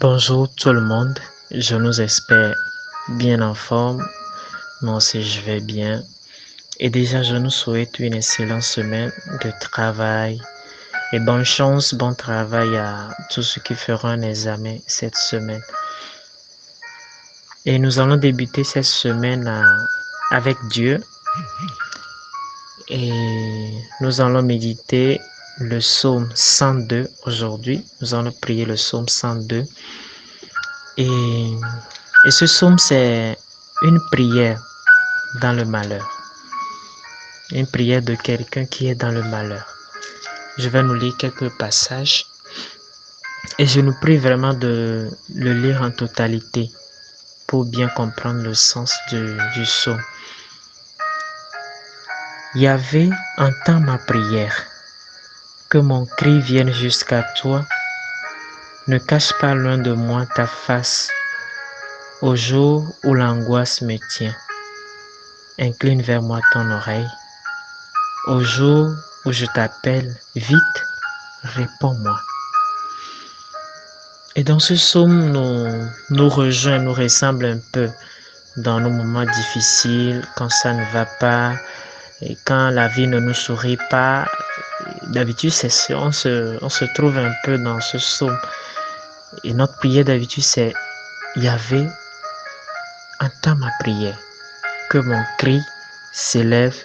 Bonjour tout le monde, je nous espère bien en forme, moi aussi je vais bien. Et déjà je nous souhaite une excellente semaine de travail et bonne chance, bon travail à tous ceux qui feront un examen cette semaine. Et nous allons débuter cette semaine avec Dieu et nous allons méditer le psaume 102 aujourd'hui. Nous allons prier le psaume 102 et ce psaume c'est une prière dans le malheur. Une prière de quelqu'un qui est dans le malheur. Je vais nous lire quelques passages et je nous prie vraiment de le lire en totalité pour bien comprendre le sens du psaume. Yahvé, entends ma prière, que mon cri vienne jusqu'à toi. Ne cache pas loin de moi ta face au jour où l'angoisse me tient. Incline vers moi ton oreille. Au jour où je t'appelle, vite, réponds-moi. Et dans ce psaume, nous rejoint, nous ressemble un peu dans nos moments difficiles, quand ça ne va pas, et quand la vie ne nous sourit pas. D'habitude, on se trouve un peu dans ce psaume. Et notre prière d'habitude, c'est Yahvé, entends ma prière, que mon cri s'élève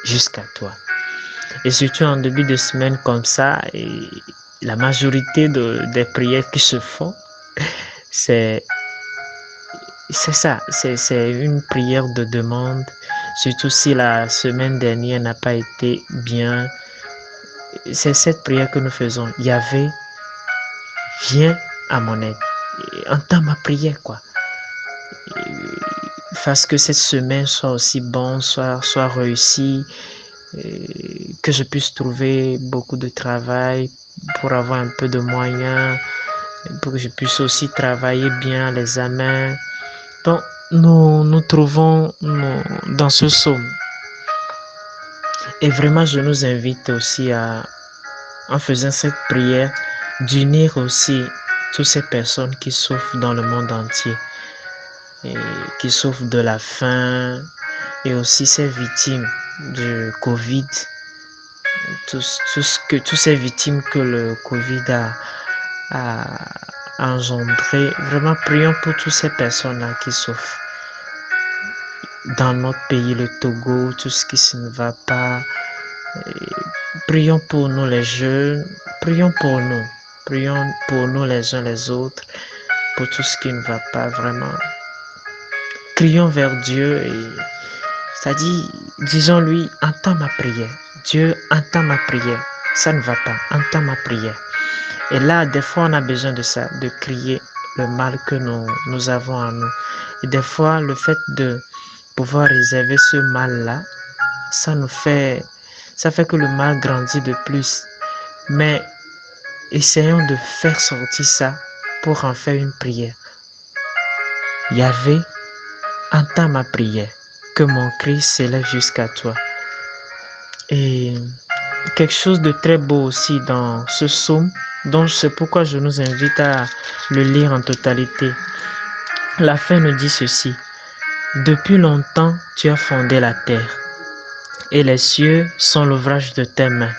jusqu'à toi. Et surtout en début de semaine comme ça, et la majorité des prières qui se font, c'est ça, c'est une prière de demande, surtout si la semaine dernière n'a pas été bien. C'est cette prière que nous faisons. Yahvé, viens à mon aide. Entends ma prière, quoi. Fasse que cette semaine soit aussi bonne, soit réussie, que je puisse trouver beaucoup de travail pour avoir un peu de moyens, pour que je puisse aussi travailler bien à l'examen. Donc, nous trouvons dans ce psaume. Et vraiment, je nous invite aussi en faisant cette prière, d'unir aussi toutes ces personnes qui souffrent dans le monde entier, et qui souffrent de la faim, et aussi ces victimes du Covid, toutes ces victimes que le Covid a engendré. Vraiment, prions pour toutes ces personnes-là qui souffrent. Dans notre pays, le Togo, tout ce qui ne va pas. Prions pour nous les jeunes, prions pour nous les uns les autres, pour tout ce qui ne va pas vraiment. Crions vers Dieu et c'est-à-dire, disons-lui, entends ma prière. Dieu, entends ma prière. Ça ne va pas, entends ma prière. Et là, des fois, on a besoin de ça, de crier le mal que nous avons en nous. Et des fois, le fait de pouvoir réserver ce mal-là, ça fait que le mal grandit de plus. Mais essayons de faire sortir ça pour en faire une prière. Yahvé, entends ma prière, que mon cri s'élève jusqu'à toi. Et quelque chose de très beau aussi dans ce psaume, donc c'est pourquoi je nous invite à le lire en totalité. La fin nous dit ceci: depuis longtemps, tu as fondé la terre, et les cieux sont l'ouvrage de tes mains.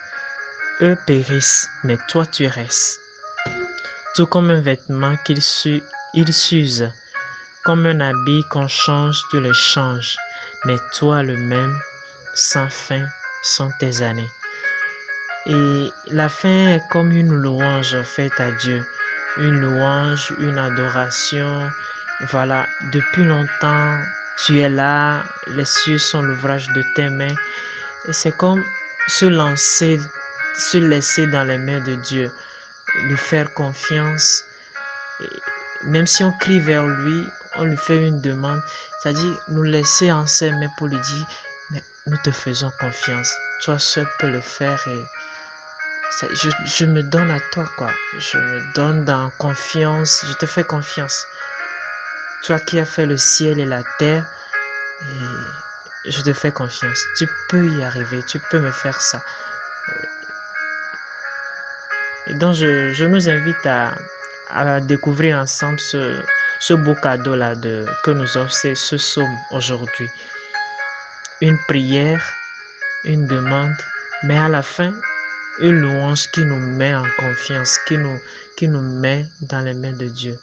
Eux périssent, mais toi tu restes. Tout comme un vêtement il s'use, comme un habit qu'on change, tu le changes. Mais toi le même, sans fin sont tes années. Et la fin est comme une louange faite à Dieu. Une louange, une adoration. Voilà, depuis longtemps, tu es là, les cieux sont l'ouvrage de tes mains. Et c'est comme se laisser dans les mains de Dieu, lui faire confiance. Et même si on crie vers lui, on lui fait une demande, c'est-à-dire nous laisser en ses mains pour lui dire, mais nous te faisons confiance. Toi seul peux le faire et je me donne à toi, quoi. Je me donne dans confiance, je te fais confiance. Toi qui as fait le ciel et la terre, et je te fais confiance. Tu peux y arriver, tu peux me faire ça. Et donc je nous invite à à découvrir ensemble ce beau cadeau-là que nous offre ce psaume aujourd'hui. Une prière, une demande, mais à la fin, une louange qui nous met en confiance, qui nous met dans les mains de Dieu.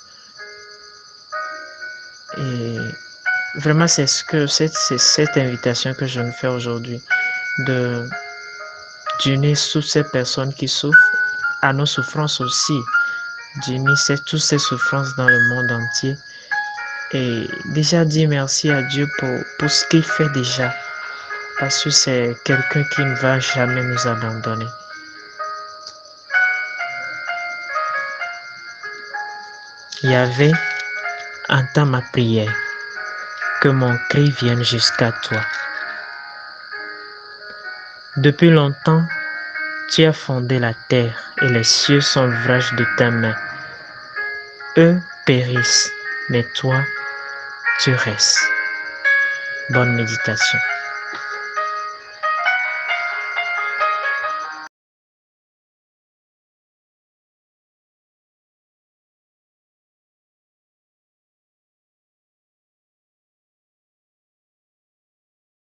Et vraiment, c'est cette invitation que je nous fais aujourd'hui, d'unir toutes ces personnes qui souffrent à nos souffrances aussi, d'unir toutes ces souffrances dans le monde entier et déjà dire merci à Dieu pour ce qu'il fait déjà, parce que c'est quelqu'un qui ne va jamais nous abandonner. Yahvé, entends ma prière, que mon cri vienne jusqu'à toi. Depuis longtemps, tu as fondé la terre et les cieux sont l'ouvrage de ta main. Eux périssent, mais toi, tu restes. Bonne méditation.